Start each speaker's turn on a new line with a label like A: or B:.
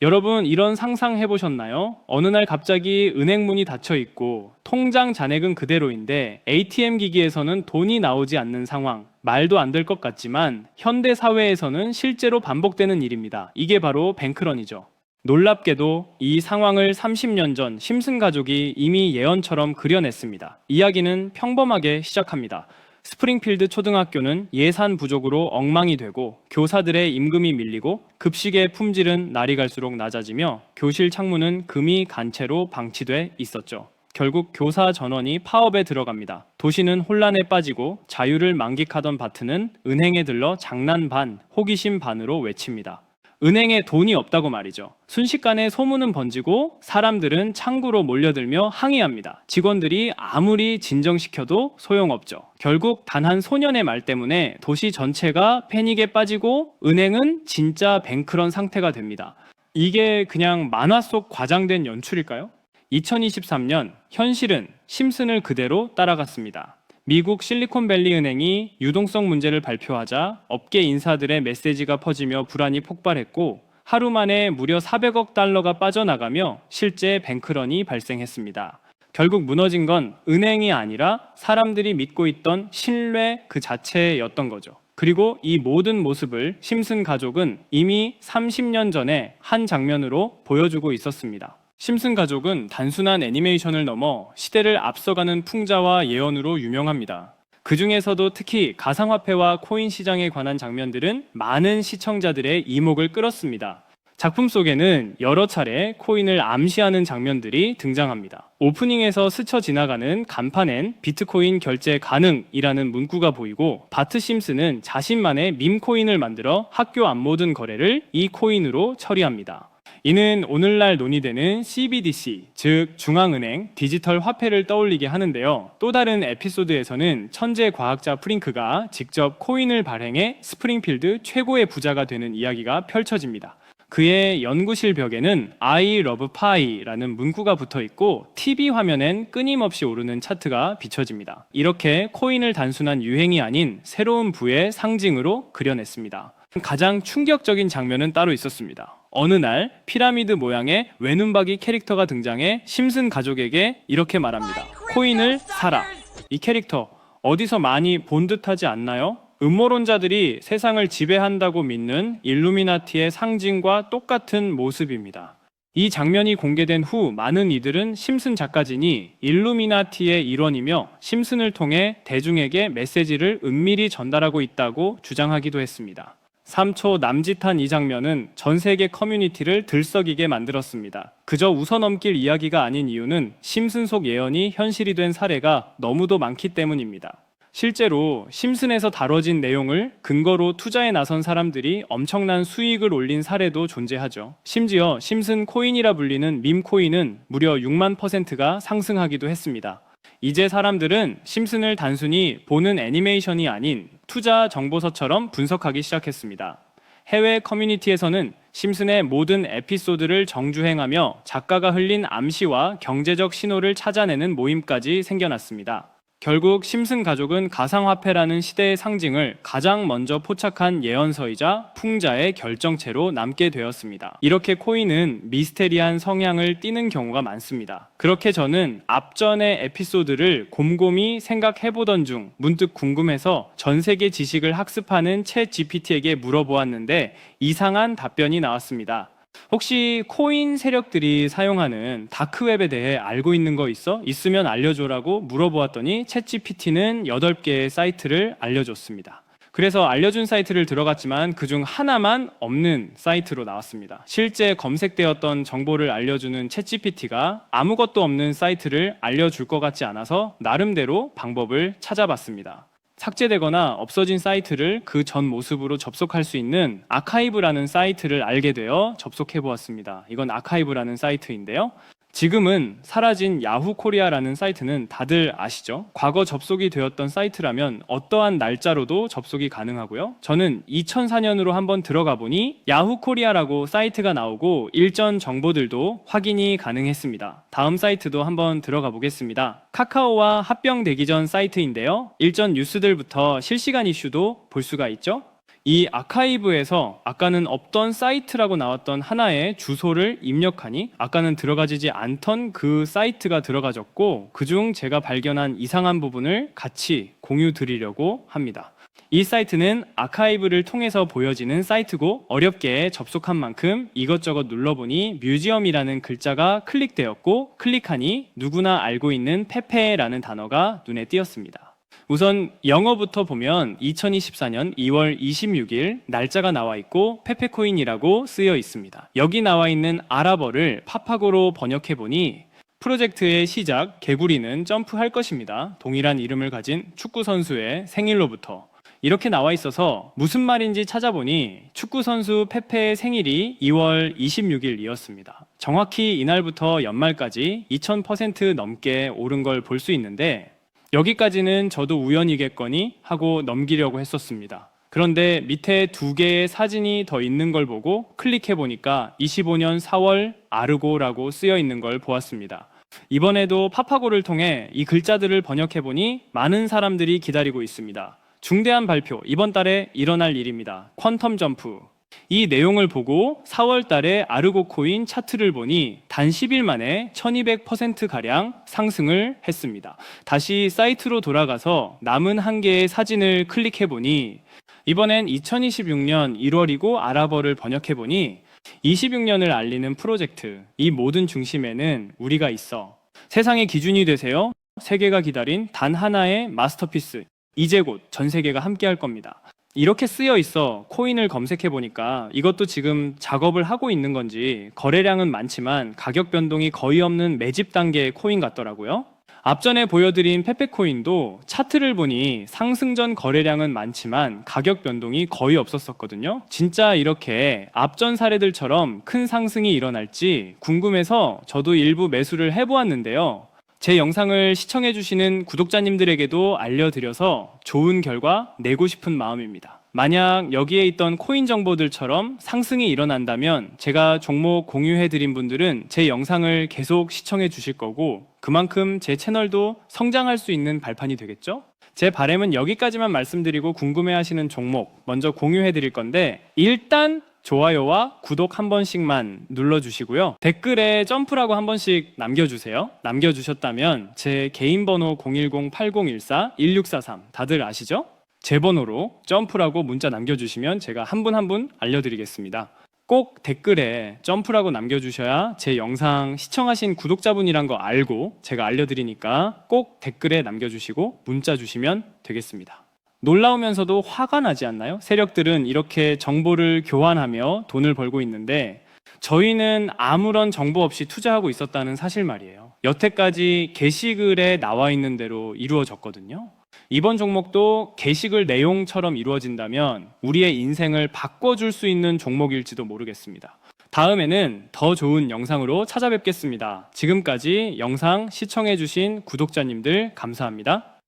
A: 여러분, 이런 상상 해보셨나요? 어느 날 갑자기 은행 문이 닫혀 있고 통장 잔액은 그대로인데 ATM 기기에서는 돈이 나오지 않는 상황. 말도 안 될 것 같지만 현대 사회에서는 실제로 반복되는 일입니다. 이게 바로 뱅크런이죠. 놀랍게도 이 상황을 30년 전 심슨 가족이 이미 예언처럼 그려냈습니다. 이야기는 평범하게 시작합니다. 스프링필드 초등학교는 예산 부족으로 엉망이 되고 교사들의 임금이 밀리고 급식의 품질은 날이 갈수록 낮아지며 교실 창문은 금이 간 채로 방치돼 있었죠. 결국 교사 전원이 파업에 들어갑니다. 도시는 혼란에 빠지고 자유를 만끽하던 바트는 은행에 들러 장난 반, 호기심 반으로 외칩니다. 은행에 돈이 없다고 말이죠. 순식간에 소문은 번지고 사람들은 창구로 몰려들며 항의합니다. 직원들이 아무리 진정시켜도 소용없죠. 결국 단 한 소년의 말 때문에 도시 전체가 패닉에 빠지고 은행은 진짜 뱅크런 상태가 됩니다. 이게 그냥 만화 속 과장된 연출일까요? 2023년 현실은 심슨을 그대로 따라갔습니다. 미국 실리콘밸리 은행이 유동성 문제를 발표하자 업계 인사들의 메시지가 퍼지며 불안이 폭발했고 하루 만에 무려 400억 달러가 빠져나가며 실제 뱅크런이 발생했습니다. 결국 무너진 건 은행이 아니라 사람들이 믿고 있던 신뢰 그 자체였던 거죠. 그리고 이 모든 모습을 심슨 가족은 이미 30년 전에 한 장면으로 보여주고 있었습니다. 심슨 가족은 단순한 애니메이션을 넘어 시대를 앞서가는 풍자와 예언으로 유명합니다. 그 중에서도 특히 가상화폐와 코인 시장에 관한 장면들은 많은 시청자들의 이목을 끌었습니다. 작품 속에는 여러 차례 코인을 암시하는 장면들이 등장합니다. 오프닝에서 스쳐 지나가는 간판엔 비트코인 결제 가능이라는 문구가 보이고 바트 심슨은 자신만의 밈코인을 만들어 학교 안 모든 거래를 이 코인으로 처리합니다. 이는 오늘날 논의되는 CBDC, 즉 중앙은행 디지털 화폐를 떠올리게 하는데요. 또 다른 에피소드에서는 천재 과학자 프링크가 직접 코인을 발행해 스프링필드 최고의 부자가 되는 이야기가 펼쳐집니다. 그의 연구실 벽에는 I love pie라는 문구가 붙어 있고 TV 화면엔 끊임없이 오르는 차트가 비춰집니다. 이렇게 코인을 단순한 유행이 아닌 새로운 부의 상징으로 그려냈습니다. 가장 충격적인 장면은 따로 있었습니다. 어느 날 피라미드 모양의 외눈박이 캐릭터가 등장해 심슨 가족에게 이렇게 말합니다. 코인을 사라. 이 캐릭터 어디서 많이 본 듯하지 않나요? 음모론자들이 세상을 지배한다고 믿는 일루미나티의 상징과 똑같은 모습입니다. 이 장면이 공개된 후 많은 이들은 심슨 작가진이 일루미나티의 일원이며 심슨을 통해 대중에게 메시지를 은밀히 전달하고 있다고 주장하기도 했습니다. 3초 남짓한 이 장면은 전 세계 커뮤니티를 들썩이게 만들었습니다. 그저 웃어넘길 이야기가 아닌 이유는 심슨 속 예언이 현실이 된 사례가 너무도 많기 때문입니다. 실제로 심슨에서 다뤄진 내용을 근거로 투자에 나선 사람들이 엄청난 수익을 올린 사례도 존재하죠. 심지어 심슨 코인이라 불리는 밈 코인은 무려 6만%가 상승하기도 했습니다. 이제 사람들은 심슨을 단순히 보는 애니메이션이 아닌 투자 정보서처럼 분석하기 시작했습니다. 해외 커뮤니티에서는 심슨의 모든 에피소드를 정주행하며 작가가 흘린 암시와 경제적 신호를 찾아내는 모임까지 생겨났습니다. 결국 심슨 가족은 가상화폐라는 시대의 상징을 가장 먼저 포착한 예언서이자 풍자의 결정체로 남게 되었습니다. 이렇게 코인은 미스테리한 성향을 띠는 경우가 많습니다. 그렇게 저는 앞전의 에피소드를 곰곰이 생각해보던 중 문득 궁금해서 전 세계 지식을 학습하는 챗 GPT에게 물어보았는데 이상한 답변이 나왔습니다. 혹시 코인 세력들이 사용하는 다크웹에 대해 알고 있는 거 있어? 있으면 알려줘라고 물어보았더니 챗GPT는 8개의 사이트를 알려줬습니다. 그래서 알려준 사이트를 들어갔지만 그중 하나만 없는 사이트로 나왔습니다. 실제 검색되었던 정보를 알려주는 챗GPT가 아무것도 없는 사이트를 알려줄 것 같지 않아서 나름대로 방법을 찾아봤습니다. 삭제되거나 없어진 사이트를 그 전 모습으로 접속할 수 있는 아카이브라는 사이트를 알게 되어 접속해 보았습니다. 이건 아카이브라는 사이트인데요. 지금은 사라진 야후 코리아라는 사이트는 다들 아시죠? 과거 접속이 되었던 사이트라면 어떠한 날짜로도 접속이 가능하고요. 저는 2004년으로 한번 들어가 보니 야후 코리아라고 사이트가 나오고 일전 정보들도 확인이 가능했습니다. 다음 사이트도 한번 들어가 보겠습니다. 카카오와 합병되기 전 사이트인데요. 일전 뉴스들부터 실시간 이슈도 볼 수가 있죠. 이 아카이브에서 아까는 없던 사이트라고 나왔던 하나의 주소를 입력하니 아까는 들어가지지 않던 그 사이트가 들어가졌고, 그중 제가 발견한 이상한 부분을 같이 공유 드리려고 합니다. 이 사이트는 아카이브를 통해서 보여지는 사이트고, 어렵게 접속한 만큼 이것저것 눌러보니 뮤지엄이라는 글자가 클릭되었고, 클릭하니 누구나 알고 있는 페페라는 단어가 눈에 띄었습니다. 우선 영어부터 보면 2024년 2월 26일 날짜가 나와 있고 페페코인이라고 쓰여 있습니다. 여기 나와 있는 아랍어를 파파고로 번역해 보니 프로젝트의 시작, 개구리는 점프할 것입니다. 동일한 이름을 가진 축구 선수의 생일로부터 이렇게 나와 있어서 무슨 말인지 찾아보니 축구 선수 페페의 생일이 2월 26일이었습니다. 정확히 이날부터 연말까지 2000% 넘게 오른 걸 볼 수 있는데, 여기까지는 저도 우연이겠거니 하고 넘기려고 했었습니다. 그런데 밑에 두 개의 사진이 더 있는 걸 보고 클릭해 보니까 25년 4월 아르고라고 쓰여 있는 걸 보았습니다. 이번에도 파파고를 통해 이 글자들을 번역해 보니 많은 사람들이 기다리고 있습니다. 중대한 발표, 이번 달에 일어날 일입니다. 퀀텀 점프. 이 내용을 보고 4월 달에 아르고 코인 차트를 보니 단 10일 만에 1200%가량 상승을 했습니다. 다시 사이트로 돌아가서 남은 한 개의 사진을 클릭해 보니 이번엔 2026년 1월이고 아랍어를 번역해 보니 26년을 알리는 프로젝트, 이 모든 중심에는 우리가 있어. 세상의 기준이 되세요. 세계가 기다린 단 하나의 마스터피스. 이제 곧 전 세계가 함께 할 겁니다. 이렇게 쓰여 있어 코인을 검색해 보니까 이것도 지금 작업을 하고 있는 건지 거래량은 많지만 가격 변동이 거의 없는 매집 단계의 코인 같더라고요. 앞전에 보여드린 페페코인도 차트를 보니 상승 전 거래량은 많지만 가격 변동이 거의 없었었거든요. 진짜 이렇게 앞전 사례들처럼 큰 상승이 일어날지 궁금해서 저도 일부 매수를 해보았는데요. 제 영상을 시청해주시는 구독자님들에게도 알려드려서 좋은 결과 내고 싶은 마음입니다. 만약 여기에 있던 코인 정보들처럼 상승이 일어난다면 제가 종목 공유해드린 분들은 제 영상을 계속 시청해 주실 거고, 그만큼 제 채널도 성장할 수 있는 발판이 되겠죠? 제 바람은 여기까지만 말씀드리고 궁금해하시는 종목 먼저 공유해드릴 건데, 일단 좋아요와 구독 한 번씩만 눌러주시고요. 댓글에 점프라고 한 번씩 남겨주세요. 남겨주셨다면 제 개인 번호 010-8014-1643 다들 아시죠? 제 번호로 점프라고 문자 남겨주시면 제가 한 분 한 분 알려드리겠습니다. 꼭 댓글에 점프라고 남겨주셔야 제 영상 시청하신 구독자분이란 거 알고 제가 알려드리니까 꼭 댓글에 남겨주시고 문자 주시면 되겠습니다. 놀라우면서도 화가 나지 않나요? 세력들은 이렇게 정보를 교환하며 돈을 벌고 있는데 저희는 아무런 정보 없이 투자하고 있었다는 사실 말이에요. 여태까지 게시글에 나와 있는 대로 이루어졌거든요. 이번 종목도 게시글 내용처럼 이루어진다면 우리의 인생을 바꿔줄 수 있는 종목일지도 모르겠습니다. 다음에는 더 좋은 영상으로 찾아뵙겠습니다. 지금까지 영상 시청해주신 구독자님들 감사합니다.